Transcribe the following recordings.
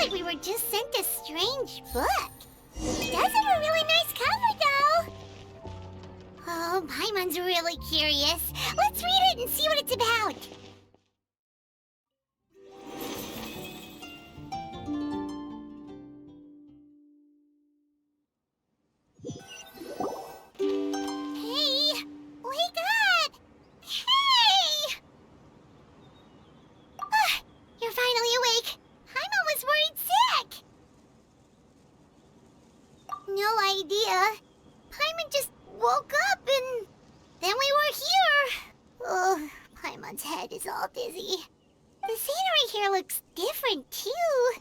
like we were just sent a strange book. It does have a really nice cover, though. Oh, Paimon's really curious. Let's read it and see what it's about. Hey, wake up! Hey! Ah, you're finally awake. Paimon was worried sick. No idea. Paimon just woke up and then we were here. Oh, Paimon's head is all dizzy. The scenery here looks different too.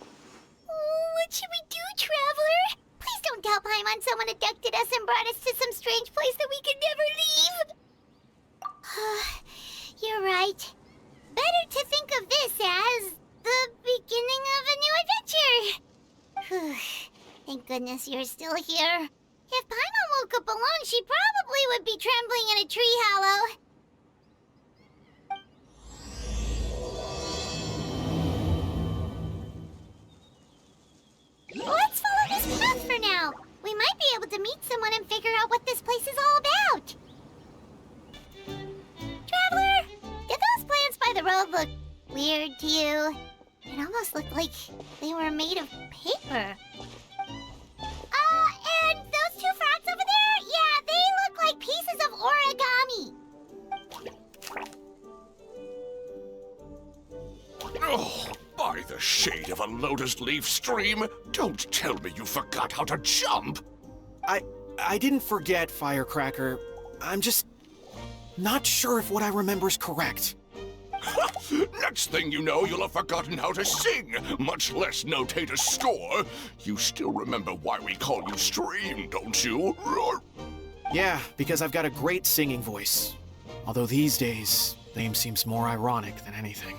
Oh, what should we do, Traveler? Please don't tell Paimon someone abducted us and brought us to some strange place that we could never leave. You're right. Better to think of this as the beginning of a new adventure. Thank goodness you're still here. If Paimon woke up alone, she probably would be trembling in a tree hollow. Let's follow this path for now. We might be able to meet someone and figure out what this place is all about. Traveler, did those plants by the road look weird to you? It almost looked like they were made of paper. And those two frogs over there? Yeah, they look like pieces of origami. Oh, by the shade of a lotus leaf stream, don't tell me you forgot how to jump! I didn't forget, Firecracker. I'm just not sure if what I remember is correct. Next thing you know, you'll have forgotten how to sing, much less notate a score. You still remember why we call you Stream, don't you? Yeah, because I've got a great singing voice. Although these days, the name seems more ironic than anything.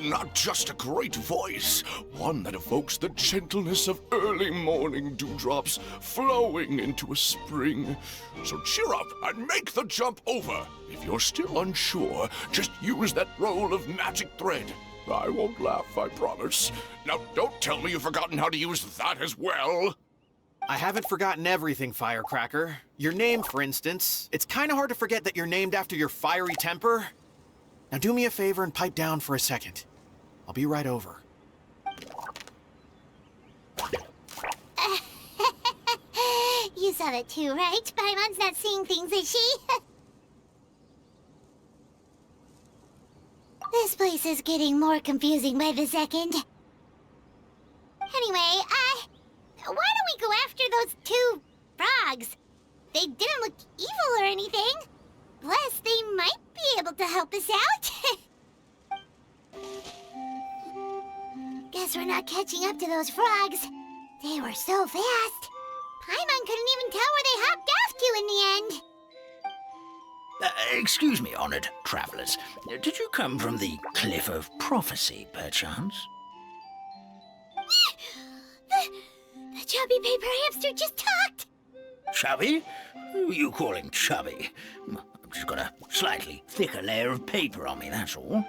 Not just a great voice, one that evokes the gentleness of early morning dewdrops flowing into a spring. So cheer up and make the jump over. If you're still unsure, just use that roll of magic thread. I won't laugh, I promise. Now, don't tell me you've forgotten how to use that as well. I haven't forgotten everything, Firecracker. Your name, for instance. It's kind of hard to forget that you're named after your fiery temper. Now do me a favor and pipe down for a second. I'll be right over. You saw that too, right? Paimon's not seeing things, is she? This place is getting more confusing by the second. Anyway, why don't we go after those two frogs? They didn't look evil or anything. Plus, they might be able to help us out. Guess we're not catching up to those frogs. They were so fast. Paimon couldn't even tell where they hopped off to in the end. Excuse me, honored travelers. Did you come from the Cliff of Prophecy, perchance? The chubby paper hamster just talked. Chubby? Who are you calling chubby? I've just got a slightly thicker layer of paper on me, that's all.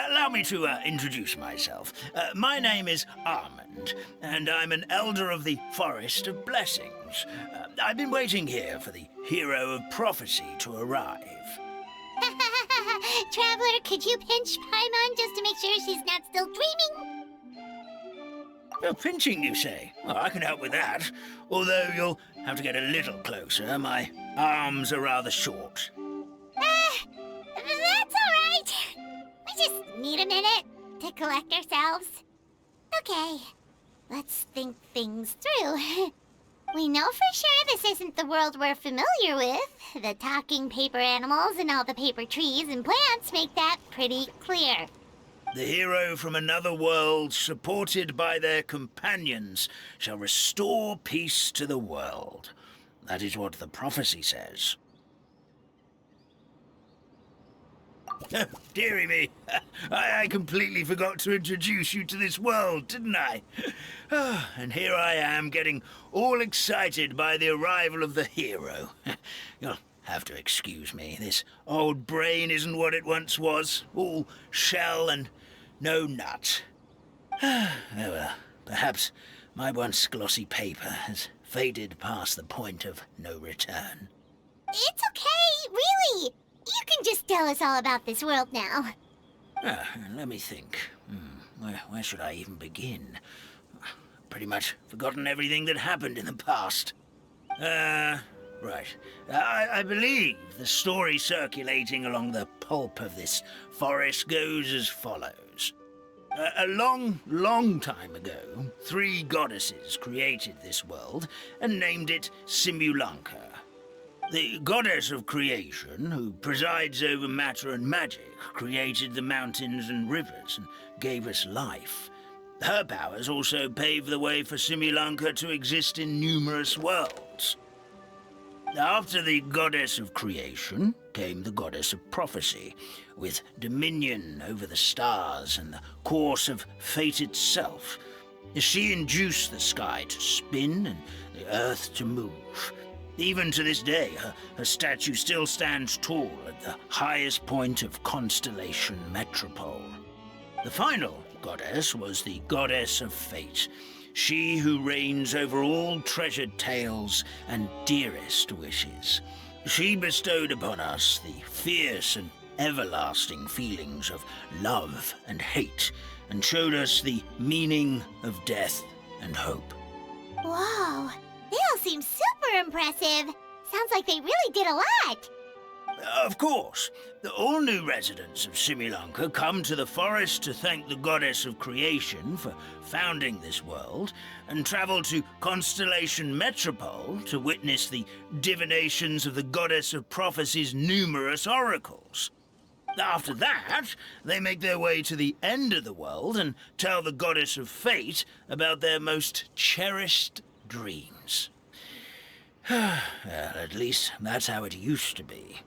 Allow me to introduce myself. My name is Armand, and I'm an elder of the Forest of Blessings. I've been waiting here for the hero of prophecy to arrive. Traveler, could you pinch Paimon just to make sure she's not still dreaming? Pinching, you say? Well, I can help with that. Although you'll have to get a little closer. My arms are rather short. That's all right. We just need a minute to collect ourselves. Okay, let's think things through. We know for sure this isn't the world we're familiar with. The talking paper animals and all the paper trees and plants make that pretty clear. The hero from another world, supported by their companions, shall restore peace to the world. That is what the prophecy says. Dearie me, I completely forgot to introduce you to this world, didn't I? And here I am, getting all excited by the arrival of the hero. You'll have to excuse me. This old brain isn't what it once was, all shell and no nut. Oh well, perhaps my once glossy paper has faded past the point of no return. It's okay, really. You can just tell us all about this world now. Let me think. Where should I even begin? Pretty much forgotten everything that happened in the past. Right. I believe the story circulating along the pulp of this forest goes as follows. A long, long time ago, 3 goddesses created this world and named it Simulanka. The goddess of creation, who presides over matter and magic, created the mountains and rivers and gave us life. Her powers also paved the way for Simulanka to exist in numerous worlds. After the goddess of creation came the goddess of prophecy, with dominion over the stars and the course of fate itself. She induced the sky to spin and the earth to move. Even to this day, her statue still stands tall at the highest point of Constellation Metropole. The final goddess was the goddess of fate, she who reigns over all treasured tales and dearest wishes. She bestowed upon us the fierce and everlasting feelings of love and hate, and showed us the meaning of death and hope. Whoa, they all seem super impressive. Sounds like they really did a lot. Of course, all new residents of Simulanka come to the forest to thank the goddess of creation for founding this world, and travel to Constellation Metropole to witness the divinations of the goddess of prophecy's numerous oracles. After that, they make their way to the end of the world and tell the goddess of fate about their most cherished dreams. Well, at least that's how it used to be.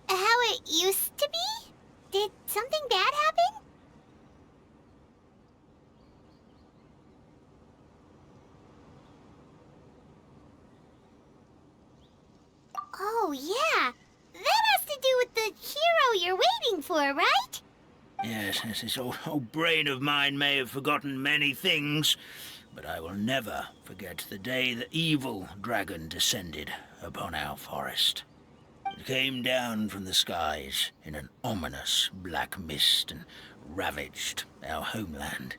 How it used to be? Did something bad happen? Oh, yeah. That has to do with the hero you're waiting for, right? Yes, this old brain of mine may have forgotten many things, but I will never forget the day the evil dragon descended upon our forest. It came down from the skies in an ominous black mist and ravaged our homeland.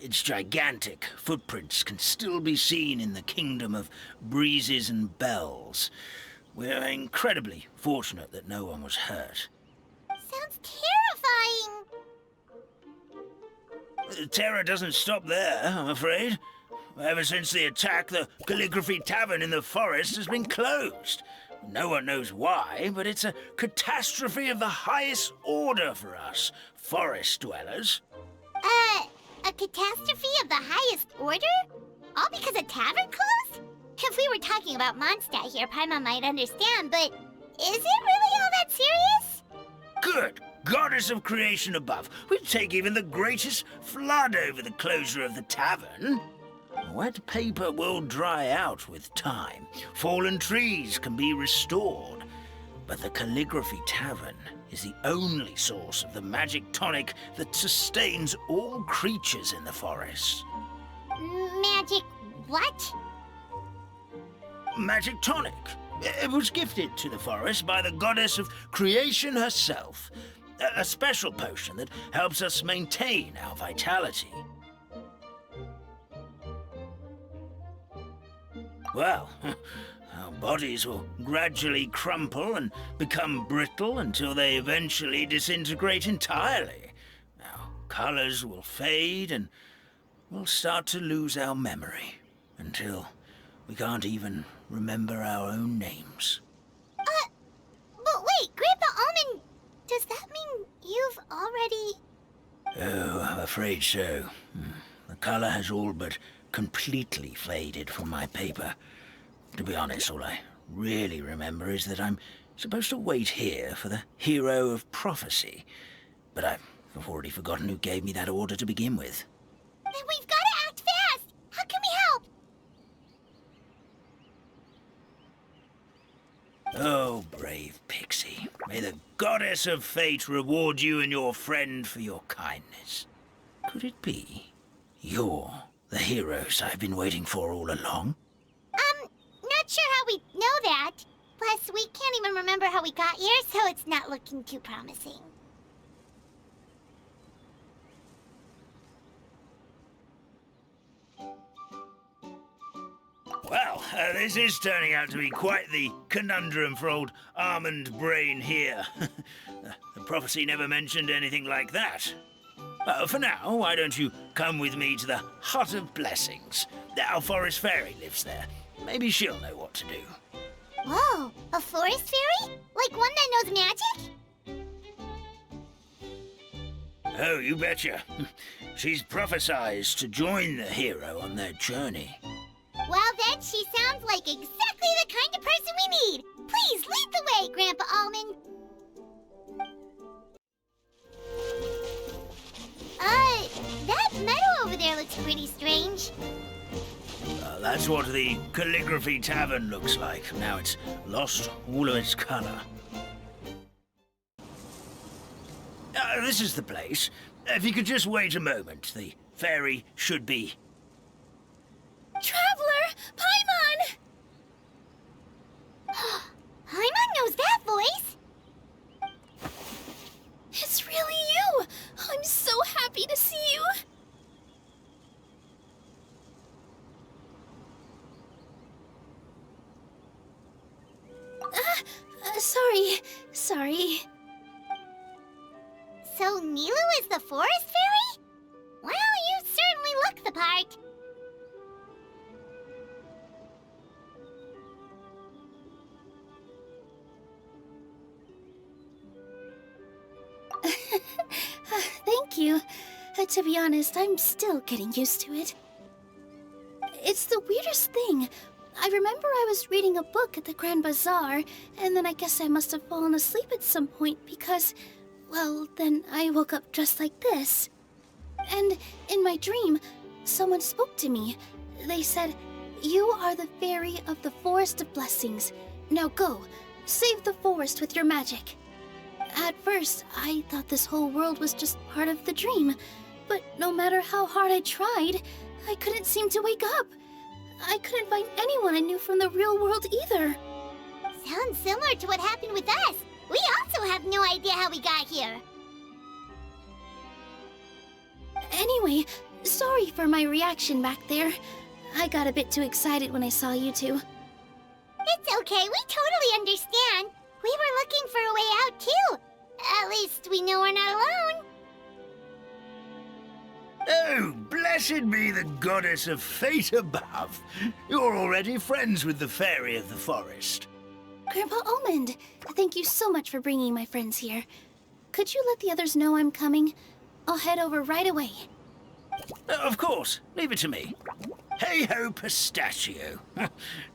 Its gigantic footprints can still be seen in the kingdom of breezes and bells. We're incredibly fortunate that no one was hurt. Sounds terrifying. Terror doesn't stop there, I'm afraid. Ever since the attack, the Calligraphy Tavern in the forest has been closed. No one knows why, but it's a catastrophe of the highest order for us, forest dwellers. A catastrophe of the highest order? All because a tavern closed? If we were talking about Mondstadt here, Paimon might understand, but is it really all that serious? Good goddess of creation above, we'd take even the greatest flood over the closure of the tavern. Wet paper will dry out with time. Fallen trees can be restored. But the Calligraphy Tavern is the only source of the magic tonic that sustains all creatures in the forest. Magic what? Magic tonic. It was gifted to the forest by the goddess of creation herself. A special potion that helps us maintain our vitality. Well, our bodies will gradually crumple and become brittle until they eventually disintegrate entirely. Our colors will fade and we'll start to lose our memory until we can't even remember our own names. But wait, Grandpa Almond, does that mean you've already... Oh, I'm afraid so. The color has all but completely faded from my paper. To be honest, all I really remember is that I'm supposed to wait here for the hero of prophecy. But I've already forgotten who gave me that order to begin with. Then we've got to act fast! How can we help? Oh, brave Pixie. May the goddess of fate reward you and your friend for your kindness. Could it be you're the heroes I've been waiting for all along? Not sure how we know that. Plus, we can't even remember how we got here, so it's not looking too promising. Well, this is turning out to be quite the conundrum for old Almond Brain here. The prophecy never mentioned anything like that. For now, why don't you come with me to the Hut of Blessings? Our forest fairy lives there. Maybe she'll know what to do. Whoa, a forest fairy? Like one that knows magic? Oh, you betcha. She's prophesized to join the hero on their journey. Well then, she sounds like exactly the kind of person we need. Please lead the way, Grandpa Almond. That meadow over there looks pretty strange. That's what the Calligraphy Tavern looks like. Now it's lost all of its color. This is the place. If you could just wait a moment, the fairy should be... Traveler! Paimon! Paimon knows that voice! It's really you! I'm so happy to see you! Sorry. So Nilu is the forest fairy? Well, you certainly look the part. Thank you. To be honest, I'm still getting used to it. It's the weirdest thing. I remember I was reading a book at the Grand Bazaar, and then I guess I must have fallen asleep at some point because, well, then I woke up just like this. And in my dream, someone spoke to me. They said, "You are the fairy of the Forest of Blessings. Now go, save the forest with your magic." At first, I thought this whole world was just part of the dream, but no matter how hard I tried, I couldn't seem to wake up. I couldn't find anyone I knew from the real world either. Sounds similar to what happened with us. We also have no idea how we got here. Anyway, sorry for my reaction back there. I got a bit too excited when I saw you two. It's okay, we totally understand. We were looking for a way out too. At least we know we're not alone. Oh, blessed be the goddess of fate above. You're already friends with the fairy of the forest. Grandpa Almond, thank you so much for bringing my friends here. Could you let the others know I'm coming? I'll head over right away. Of course, leave it to me. Hey-ho, pistachio.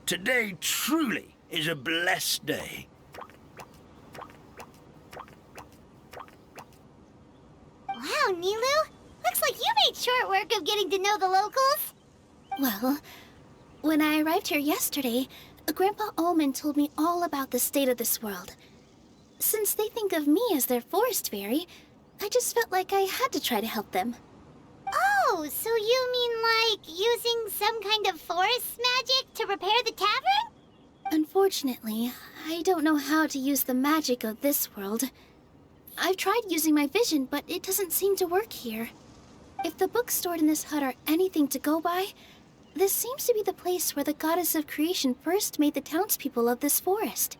Today truly is a blessed day. Wow, Nilu. Looks like you made short work of getting to know the locals. Well, when I arrived here yesterday, Grandpa Almond told me all about the state of this world. Since they think of me as their forest fairy, I just felt like I had to try to help them. Oh, so you mean like using some kind of forest magic to repair the tavern? Unfortunately, I don't know how to use the magic of this world. I've tried using my vision, but it doesn't seem to work here. If the books stored in this hut are anything to go by, this seems to be the place where the goddess of creation first made the townspeople of this forest.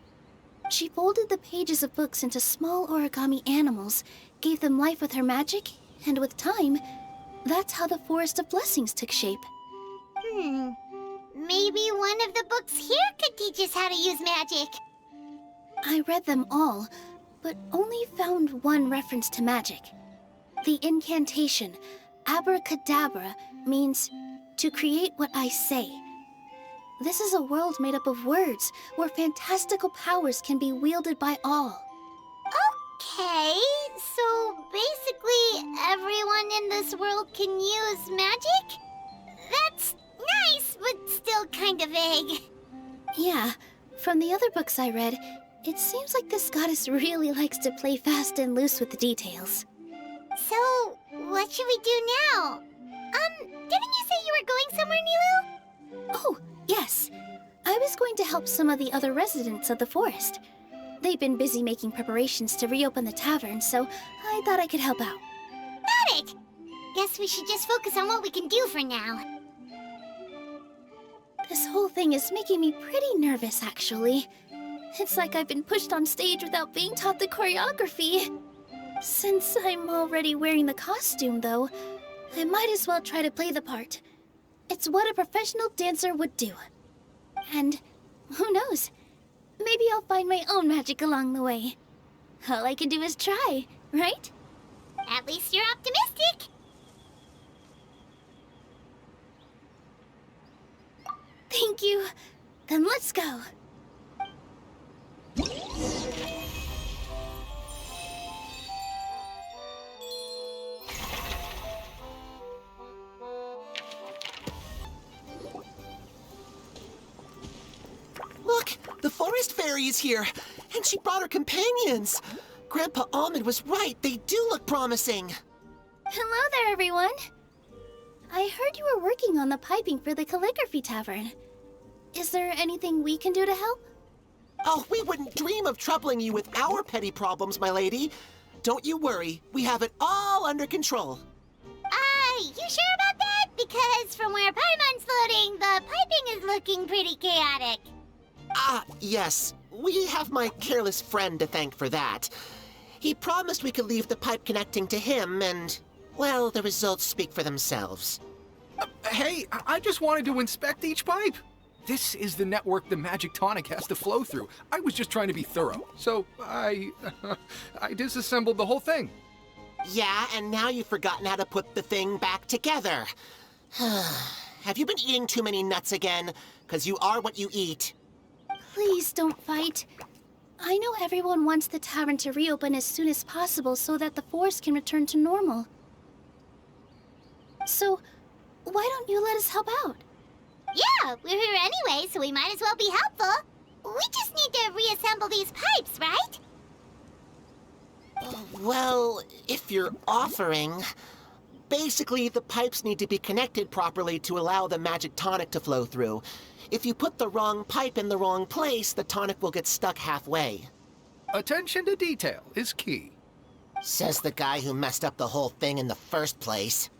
She folded the pages of books into small origami animals, gave them life with her magic, and with time, that's how the Forest of Blessings took shape. Maybe one of the books here could teach us how to use magic. I read them all, but only found one reference to magic. The incantation, abracadabra, means to create what I say. This is a world made up of words, where fantastical powers can be wielded by all. Okay, so basically everyone in this world can use magic? That's nice, but still kind of vague. Yeah, from the other books I read, it seems like this goddess really likes to play fast and loose with the details. So, what what should we do now? Didn't you say you were going somewhere, Nilu? Oh, yes. I was going to help some of the other residents of the forest. They've been busy making preparations to reopen the tavern, so I thought I could help out. Got it! Guess we should just focus on what we can do for now. This whole thing is making me pretty nervous, actually. It's like I've been pushed on stage without being taught the choreography. Since I'm already wearing the costume, though, I might as well try to play the part. It's what a professional dancer would do. And who knows? Maybe I'll find my own magic along the way. All I can do is try, right? At least you're optimistic. Thank you. Then let's go. Look, the forest fairy is here, and she brought her companions. Grandpa Almond was right. They do look promising. Hello there, everyone. I heard you were working on the piping for the calligraphy tavern. Is there anything we can do to help? Oh, we wouldn't dream of troubling you with our petty problems, my lady. Don't you worry. We have it all under control. You sure about that? Because from where Paimon's floating, the piping is looking pretty chaotic. Ah, yes. We have my careless friend to thank for that. He promised we could leave the pipe connecting to him, and, well, the results speak for themselves. Hey, I just wanted to inspect each pipe. This is the network the magic tonic has to flow through. I was just trying to be thorough, so I disassembled the whole thing. Yeah, and now you've forgotten how to put the thing back together. Have you been eating too many nuts again? 'Cause you are what you eat. Please don't fight. I know everyone wants the tavern to reopen as soon as possible so that the forest can return to normal. So, why don't you let us help out? Yeah, we're here anyway, so we might as well be helpful. We just need to reassemble these pipes, right? Well, if you're offering... Basically, the pipes need to be connected properly to allow the magic tonic to flow through. If you put the wrong pipe in the wrong place, the tonic will get stuck halfway. Attention to detail is key. Says the guy who messed up the whole thing in the first place.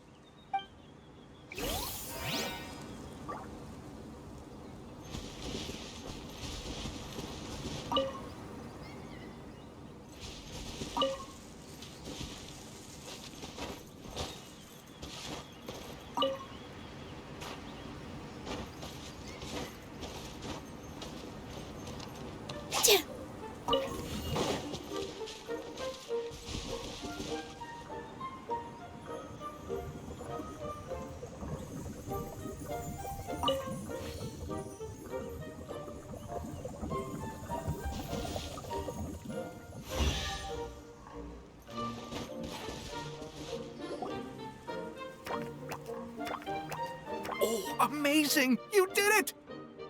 Oh, amazing! You did it!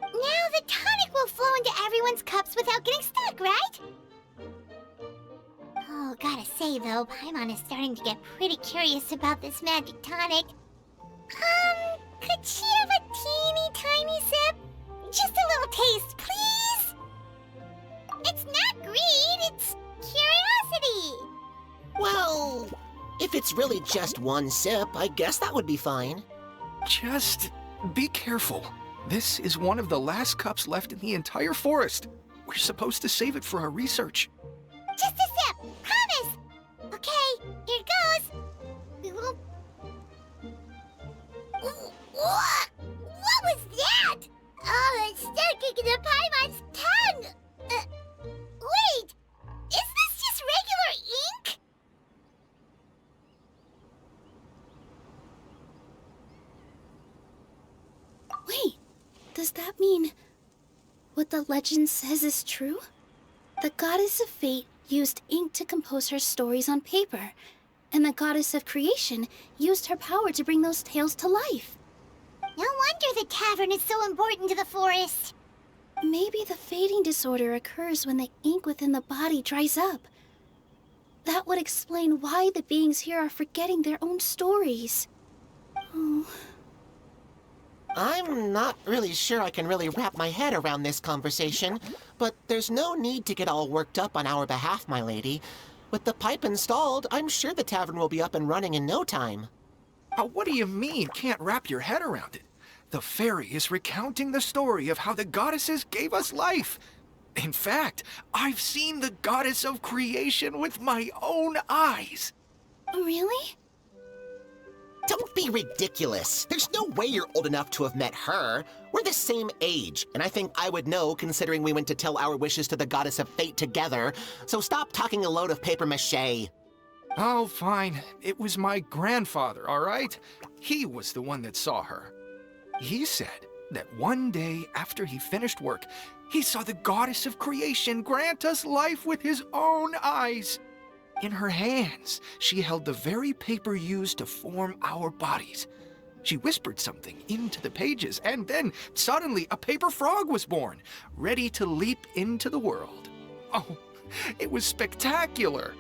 Now the tonic will flow into everyone's cups without getting stuck, right? Oh, gotta say though, Paimon is starting to get pretty curious about this magic tonic. Could she have a teeny tiny sip? Just a little taste, please? It's not greed, it's curiosity. Well, if it's really just one sip, I guess that would be fine. Just be careful. This is one of the last cups left in the entire forest. We're supposed to save it for our research. Just a sip, promise. Okay, here it goes. What was that? Oh, it's stuck in the Paimon's tongue. Wait, is this just regular ink? Wait, does that mean what the legend says is true? The goddess of fate used ink to compose her stories on paper, and the goddess of creation used her power to bring those tales to life. No wonder the tavern is so important to the forest. Maybe the fading disorder occurs when the ink within the body dries up. That would explain why the beings here are forgetting their own stories. Oh. I'm not really sure I can really wrap my head around this conversation, but there's no need to get all worked up on our behalf, my lady. With the pipe installed, I'm sure the tavern will be up and running in no time. What do you mean, can't wrap your head around it? The fairy is recounting the story of how the goddesses gave us life. In fact, I've seen the goddess of creation with my own eyes. Really? Don't be ridiculous. There's no way you're old enough to have met her. We're the same age, and I think I would know considering we went to tell our wishes to the goddess of fate together. So stop talking a load of papier-mâché. Oh, fine. It was my grandfather, all right? He was the one that saw her. He said that one day after he finished work, he saw the goddess of creation grant us life with his own eyes. In her hands, she held the very paper used to form our bodies. She whispered something into the pages, and then suddenly a paper frog was born, ready to leap into the world. Oh, it was spectacular.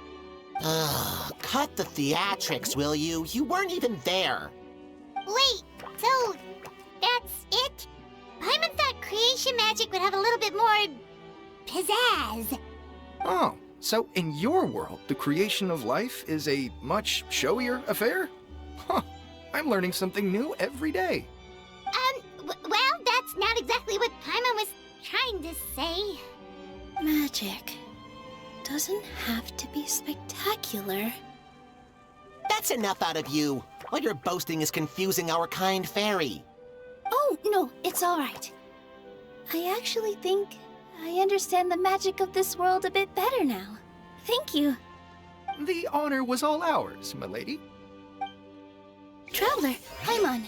Ugh, cut the theatrics, will you? You weren't even there. Wait, so that's it? Paimon thought creation magic would have a little bit more pizzazz. Oh, so in your world, the creation of life is a much showier affair? Huh, I'm learning something new every day. Well, that's not exactly what Paimon was trying to say. Magic doesn't have to be spectacular. That's enough out of you. All your boasting is confusing our kind fairy. Oh, no, it's all right. I actually think I understand the magic of this world a bit better now. Thank you. The honor was all ours, milady. Traveler, Paimon,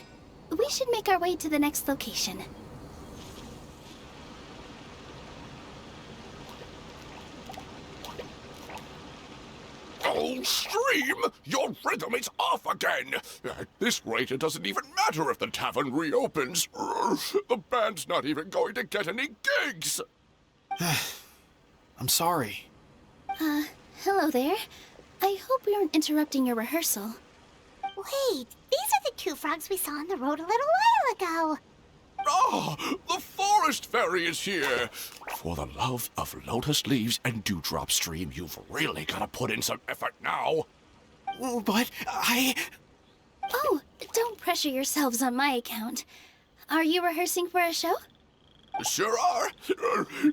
we should make our way to the next location. Oh, Stream! Your rhythm is off again! At this rate, it doesn't even matter if the tavern reopens. The band's not even going to get any gigs! I'm sorry. Hello there. I hope we aren't interrupting your rehearsal. Wait, these are the two frogs we saw on the road a little while ago. Ah, the forest fairy is here! For the love of lotus leaves and dewdrop Stream, you've really got to put in some effort now. But Oh, don't pressure yourselves on my account. Are you rehearsing for a show? Sure are.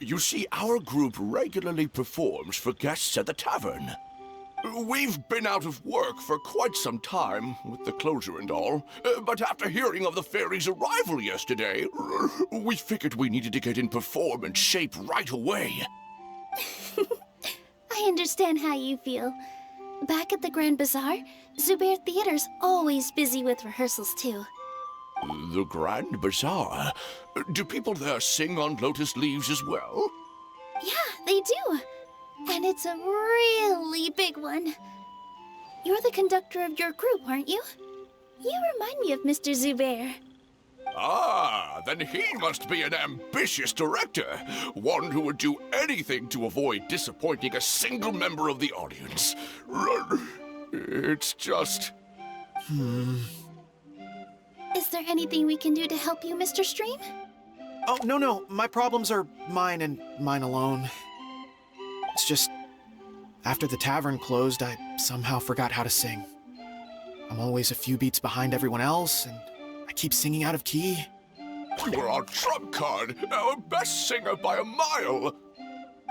You see, our group regularly performs for guests at the tavern. We've been out of work for quite some time, with the closure and all, but after hearing of the fairy's arrival yesterday, we figured we needed to get in performance shape right away. I understand how you feel. Back at the Grand Bazaar, Zubair Theater's always busy with rehearsals too. The Grand Bazaar? Do people there sing on lotus leaves as well? Yeah, they do. And it's a really big one. You're the conductor of your group, aren't you? You remind me of Mr. Zubair. Ah, then he must be an ambitious director. One who would do anything to avoid disappointing a single member of the audience. It's just... Is there anything we can do to help you, Mr. Stream? Oh, no. My problems are mine and mine alone. It's just, after the tavern closed, I somehow forgot how to sing. I'm always a few beats behind everyone else, and I keep singing out of key. You were our trump card, our best singer by a mile.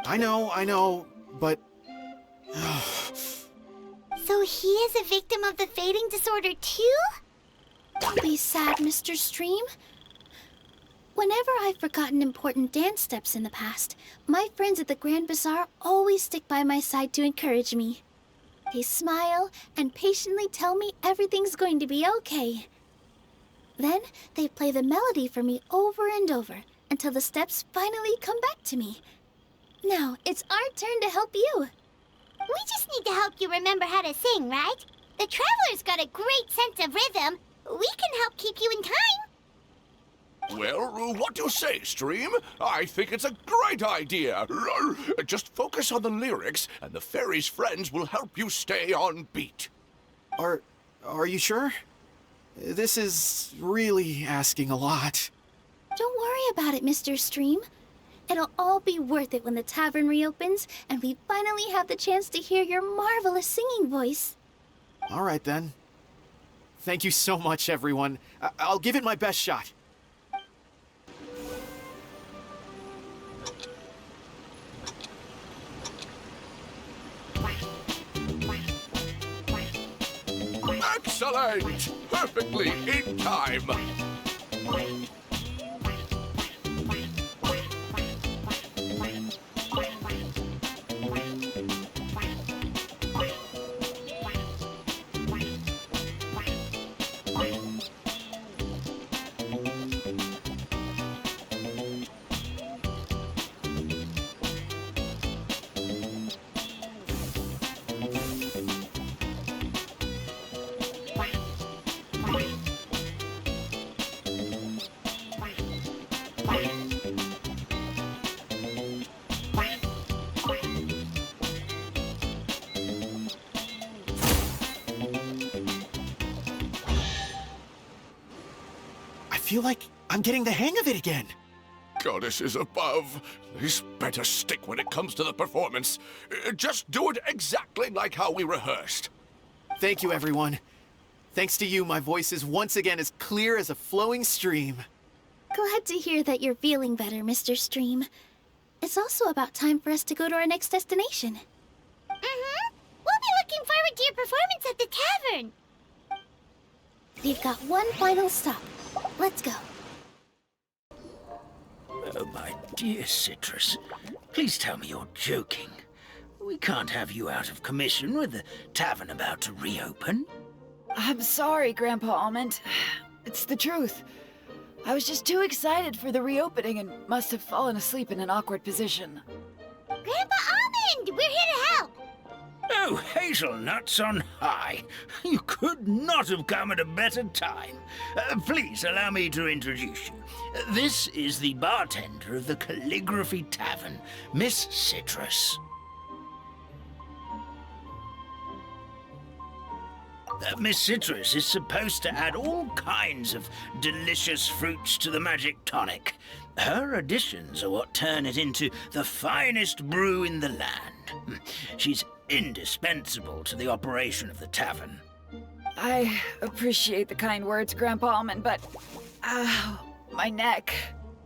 I know, but... So he is a victim of the fading disorder too? Don't be sad, Mr. Stream. Whenever I've forgotten important dance steps in the past, my friends at the Grand Bazaar always stick by my side to encourage me. They smile and patiently tell me everything's going to be okay. Then they play the melody for me over and over until the steps finally come back to me. Now it's our turn to help you. We just need to help you remember how to sing, right? The Traveler's got a great sense of rhythm. We can help keep you in time. Well, what do you say, Stream? I think it's a great idea. Just focus on the lyrics, and the fairy's friends will help you stay on beat. Are you sure? This is really asking a lot. Don't worry about it, Mr. Stream. It'll all be worth it when the tavern reopens and we finally have the chance to hear your marvelous singing voice. All right, then. Thank you so much, everyone. I'll give it my best shot. Excellent! Perfectly in time. I feel like I'm getting the hang of it again. Goddesses above, this better stick when it comes to the performance. Just do it exactly like how we rehearsed. Thank you, everyone. Thanks to you, my voice is once again as clear as a flowing stream. Glad to hear that you're feeling better, Mr. Stream. It's also about time for us to go to our next destination. Mm-hmm. We'll be looking forward to your performance at the tavern. We've got one final stop. Let's go. Oh, my dear Citrus, please tell me you're joking. We can't have you out of commission with the tavern about to reopen. I'm sorry, Grandpa Almond. It's the truth. I was just too excited for the reopening and must have fallen asleep in an awkward position. Grandpa Almond, we're here to help. Oh, hazelnuts on high. You could not have come at a better time. Please allow me to introduce you. This is the bartender of the Calligraphy Tavern, Miss Citrus. Miss Citrus is supposed to add all kinds of delicious fruits to the magic tonic. Her additions are what turn it into the finest brew in the land. She's indispensable to the operation of the tavern. I appreciate the kind words, Grandpa Almond, but... my neck.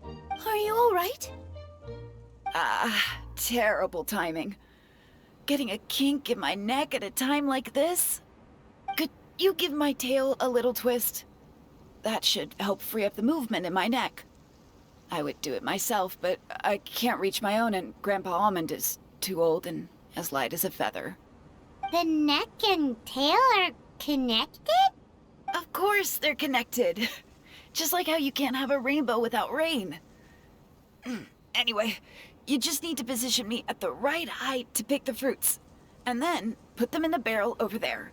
Are you all right? Terrible timing. Getting a kink in my neck at a time like this? Could you give my tail a little twist? That should help free up the movement in my neck. I would do it myself, but I can't reach my own, and Grandpa Almond is too old and as light as a feather. The neck and tail are connected? Of course they're connected. Just like how you can't have a rainbow without rain. Anyway, you just need to position me at the right height to pick the fruits. And then put them in the barrel over there.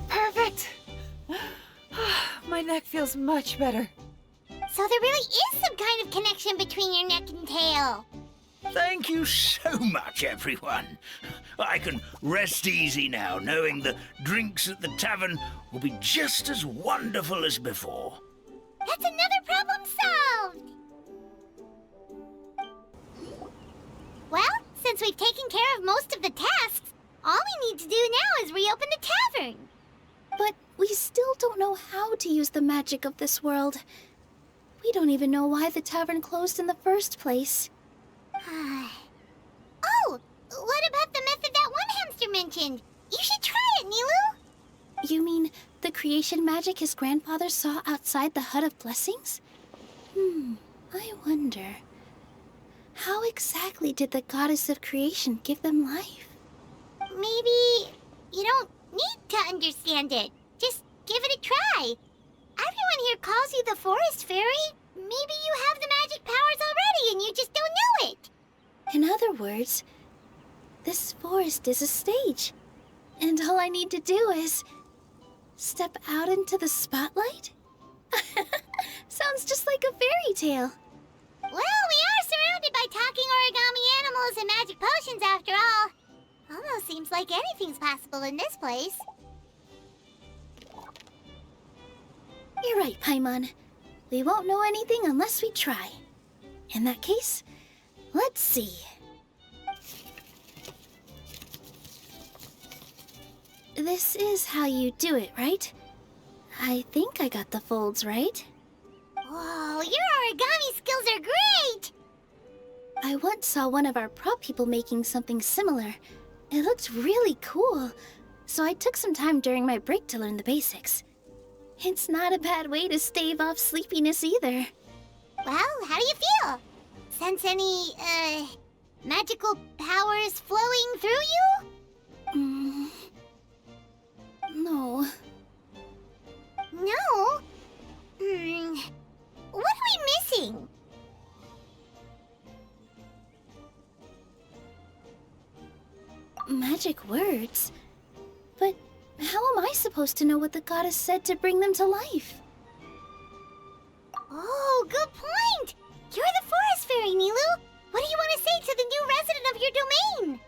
Perfect! My neck feels much better. So there really is some kind of connection between your neck and tail. Thank you so much, everyone. I can rest easy now, knowing the drinks at the tavern will be just as wonderful as before. That's another problem solved! Well, since we've taken care of most of the tasks, all we need to do now is reopen the tavern. But we still don't know how to use the magic of this world. We don't even know why the tavern closed in the first place. Oh, what about the method that one hamster mentioned? You should try it, Nilu. You mean the creation magic his grandfather saw outside the Hut of Blessings? I wonder. How exactly did the goddess of creation give them life? Maybe you don't need to understand it. Just give it a try. Everyone here calls you the Forest Fairy. Maybe you have the magic powers already and you just don't know it. In other words, this forest is a stage. And all I need to do is step out into the spotlight? Sounds just like a fairy tale. Well, we are surrounded by talking origami animals and magic potions after all. Almost seems like anything's possible in this place. You're right, Paimon. We won't know anything unless we try. In that case, let's see. This is how you do it, right? I think I got the folds right. Whoa, your origami skills are great! I once saw one of our prop people making something similar. It looked really cool, so I took some time during my break to learn the basics. It's not a bad way to stave off sleepiness either. Well, how do you feel? Sense any, magical powers flowing through you? No. No? What are we missing? Magic words? But how am I supposed to know what the goddess said to bring them to life? Oh, good point! You're the Forest Fairy, Nilu! What do you want to say to the new resident of your domain?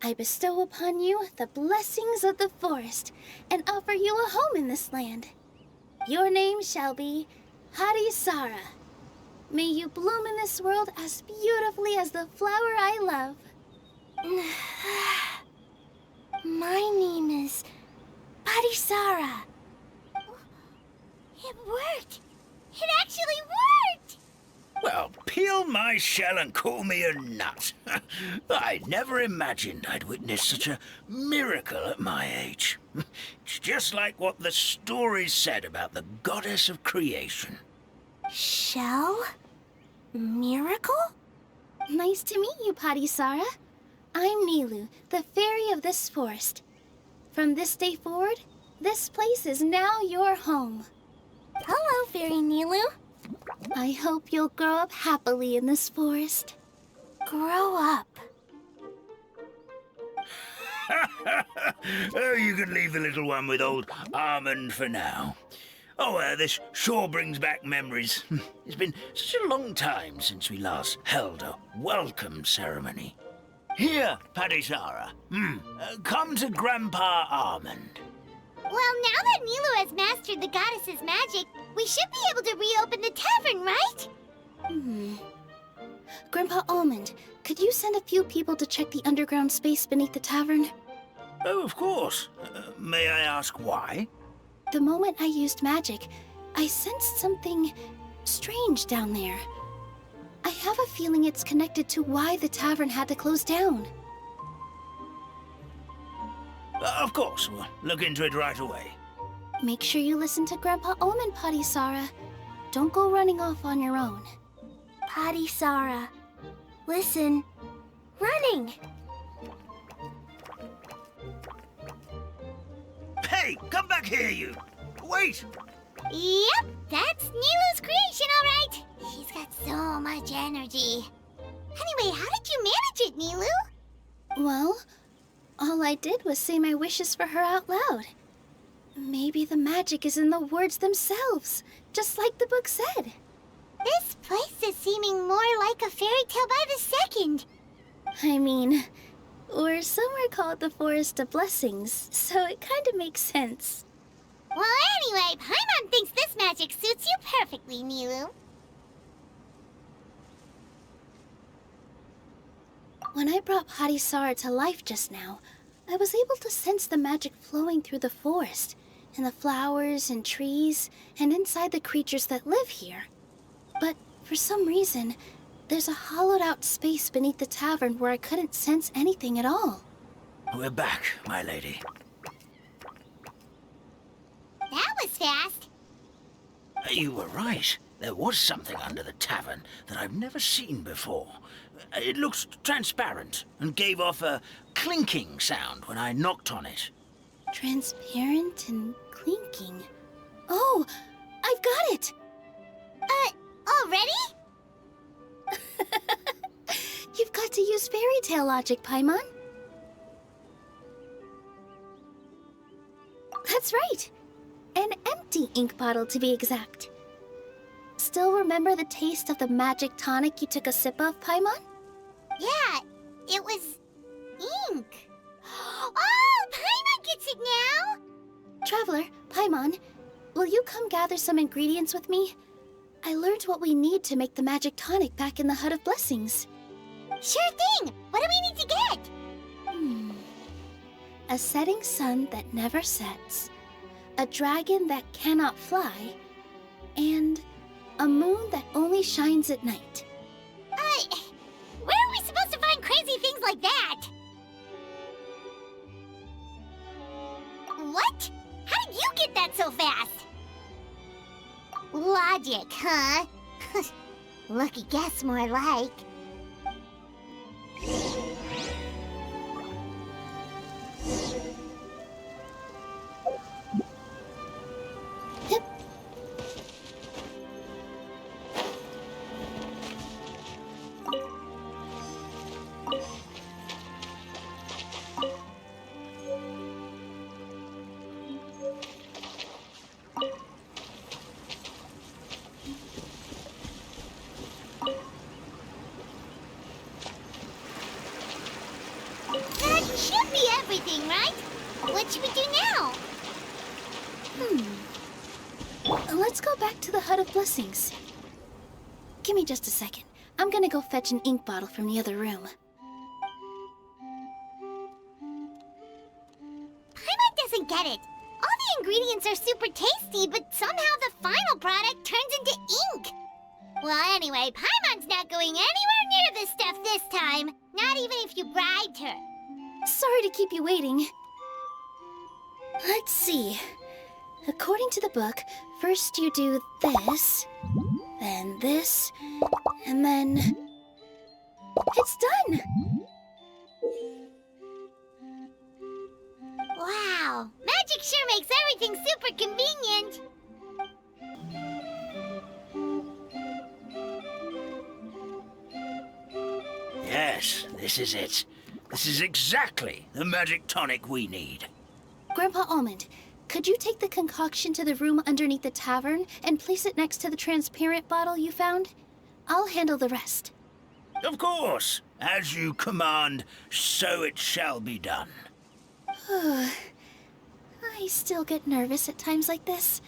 I bestow upon you the blessings of the forest and offer you a home in this land. Your name shall be Harisara. May you bloom in this world as beautifully as the flower I love. My name is Harisara. It worked! It actually worked! Well, peel my shell and call me a nut. I never imagined I'd witness such a miracle at my age. It's just like what the stories said about the goddess of creation. Shell? Miracle? Nice to meet you, Parisara. I'm Nilu, the fairy of this forest. From this day forward, this place is now your home. Hello, Fairy Nilu. I hope you'll grow up happily in this forest. Grow up. Oh, you can leave the little one with old Almond for now. Oh, this sure brings back memories. It's been such a long time since we last held a welcome ceremony. Here, Padisara. Come to Grandpa Almond. Well, now that Nilu has mastered the goddess's magic, we should be able to reopen the tavern, right? Grandpa Almond, could you send a few people to check the underground space beneath the tavern? Oh, of course. May I ask why? The moment I used magic, I sensed something strange down there. I have a feeling it's connected to why the tavern had to close down. Of course, we'll look into it right away. Make sure you listen to Grandpa Almond, Patisara. Don't go running off on your own. Patisara. Listen. Running. Hey, come back here, you! Wait! Yep, that's Nilu's creation, all right. She's got so much energy. Anyway, how did you manage it, Nilu? Well, all I did was say my wishes for her out loud. Maybe the magic is in the words themselves, just like the book said. This place is seeming more like a fairy tale by the second. I mean, or somewhere called the Forest of Blessings, so it kind of makes sense. Well, anyway, Paimon thinks this magic suits you perfectly, Nilu. When I brought Harisara to life just now, I was able to sense the magic flowing through the forest, and the flowers and trees, and inside the creatures that live here. But for some reason, there's a hollowed out space beneath the tavern where I couldn't sense anything at all. We're back, my lady. That was fast. You were right. There was something under the tavern that I've never seen before. It looked transparent and gave off a clinking sound when I knocked on it. Transparent and clinking. Oh, I've got it! Already? You've got to use fairy tale logic, Paimon. That's right. An empty ink bottle, to be exact. Still remember the taste of the magic tonic you took a sip of, Paimon? Yeah, it was ink. Oh, Paimon gets it now! Traveler, Paimon, will you come gather some ingredients with me? I learned what we need to make the magic tonic back in the Hut of Blessings. Sure thing! What do we need to get? A setting sun that never sets, a dragon that cannot fly, and a moon that only shines at night. Where are we supposed to find crazy things like that? What? How did you get that so fast? Logic, huh? Lucky guess, more like. That should be everything, right? What should we do now? Let's go back to the Hut of Blessings. Give me just a second. I'm gonna go fetch an ink bottle from the other room. Paimon doesn't get it. All the ingredients are super tasty, but somehow the final product turns into ink. Well, anyway, Paimon's not going anywhere near this stuff this time. Not even if you bribed her. Sorry to keep you waiting. Let's see. According to the book, first you do this, then this, and then... It's done! Wow, magic sure makes everything super convenient. Yes, this is it. This is exactly the magic tonic we need. Grandpa Almond, could you take the concoction to the room underneath the tavern and place it next to the transparent bottle you found? I'll handle the rest. Of course. As you command, so it shall be done. I still get nervous at times like this.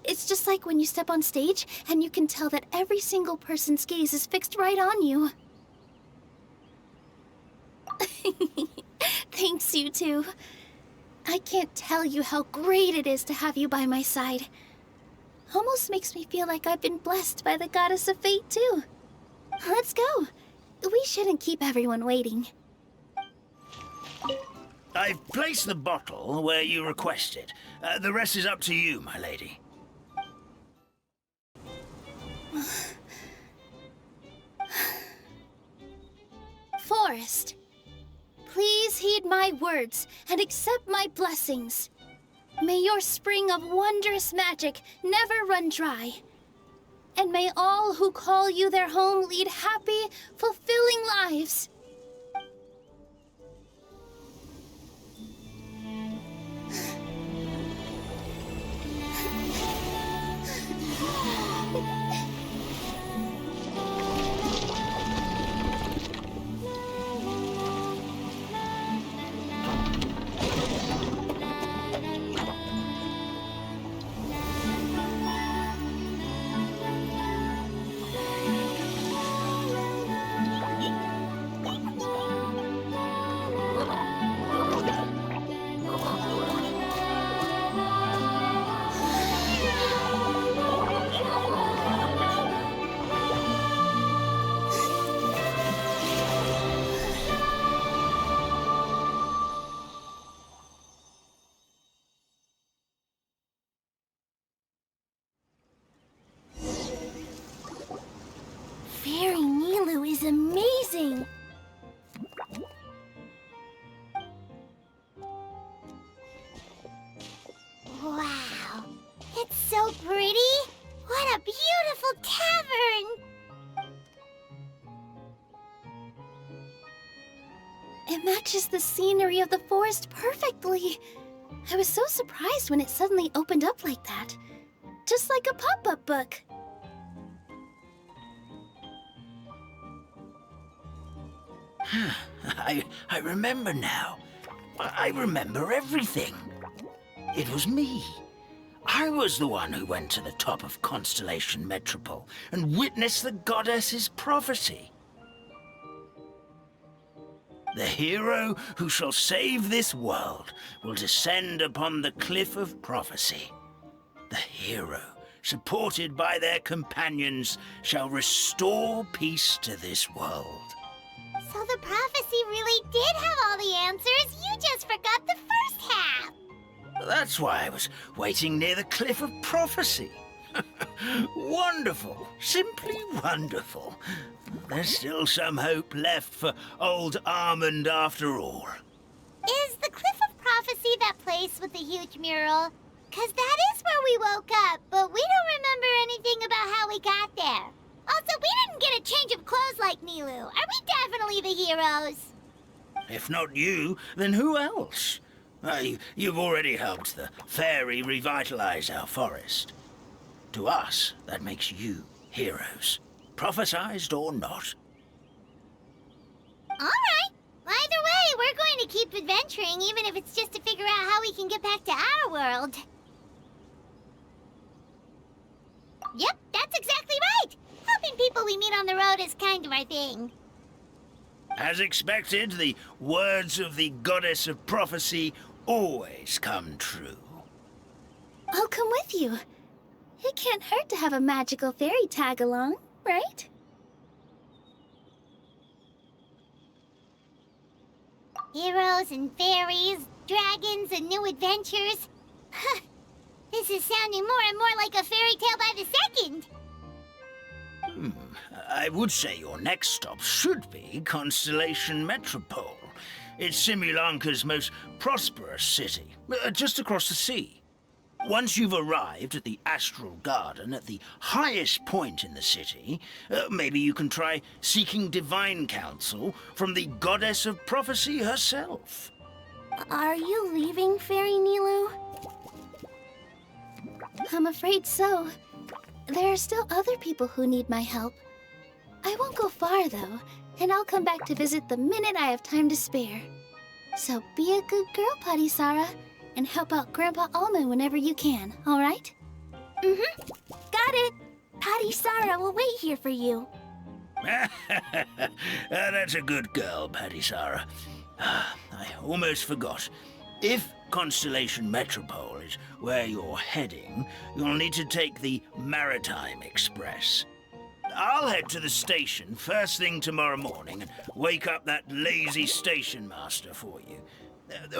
It's just like when you step on stage and you can tell that every single person's gaze is fixed right on you. Thanks, you two. I can't tell you how great it is to have you by my side. Almost makes me feel like I've been blessed by the goddess of fate, too. Let's go. We shouldn't keep everyone waiting. I've placed the bottle where you requested. The rest is up to you, my lady. Forest, please heed my words and accept my blessings. May your spring of wondrous magic never run dry. And may all who call you their home lead happy, fulfilling lives. matches the scenery of the forest perfectly. I was so surprised when it suddenly opened up like that. Just like a pop-up book. I remember now. I remember everything. It was me. I was the one who went to the top of Constellation Metropole and witnessed the goddess's prophecy. The hero who shall save this world will descend upon the cliff of prophecy. The hero, supported by their companions, shall restore peace to this world. So the prophecy really did have all the answers. You just forgot the first half. That's why I was waiting near the cliff of prophecy. Wonderful. Simply wonderful. There's still some hope left for old Armand after all. Is the Cliff of Prophecy that place with the huge mural? 'Cause that is where we woke up, but we don't remember anything about how we got there. Also, we didn't get a change of clothes like Nilu. Are we definitely the heroes? If not you, then who else? You've already helped the fairy revitalize our forest. To us, that makes you heroes, prophesized or not. All right. Either way, we're going to keep adventuring, even if it's just to figure out how we can get back to our world. Yep, that's exactly right. Helping people we meet on the road is kind of our thing. As expected, the words of the goddess of prophecy always come true. I'll come with you. It can't hurt to have a magical fairy tag along, right? Heroes and fairies, dragons and new adventures. This is sounding more and more like a fairy tale by the second. I would say your next stop should be Constellation Metropole. It's Simulanka's most prosperous city, just across the sea. Once you've arrived at the Astral Garden at the highest point in the city, maybe you can try seeking divine counsel from the goddess of prophecy herself. Are you leaving, Fairy Nilu? I'm afraid so. There are still other people who need my help. I won't go far, though, and I'll come back to visit the minute I have time to spare. So be a good girl, Padisara, and help out Grandpa Alma whenever you can, all right? Mm-hmm. Got it. Padisara will wait here for you. That's a good girl, Padisara. I almost forgot. If Constellation Metropole is where you're heading, you'll need to take the Maritime Express. I'll head to the station first thing tomorrow morning and wake up that lazy station master for you.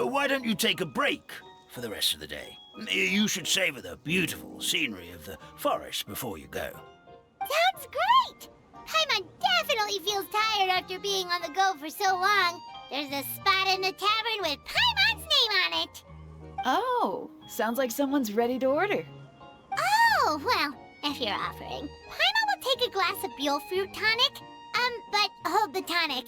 Why don't you take a break for the rest of the day? You should savor the beautiful scenery of the forest before you go. Sounds great! Paimon definitely feels tired after being on the go for so long. There's a spot in the tavern with Paimon's name on it. Oh, sounds like someone's ready to order. Oh, well, if you're offering. Paimon will take a glass of Buell fruit tonic. But hold the tonic.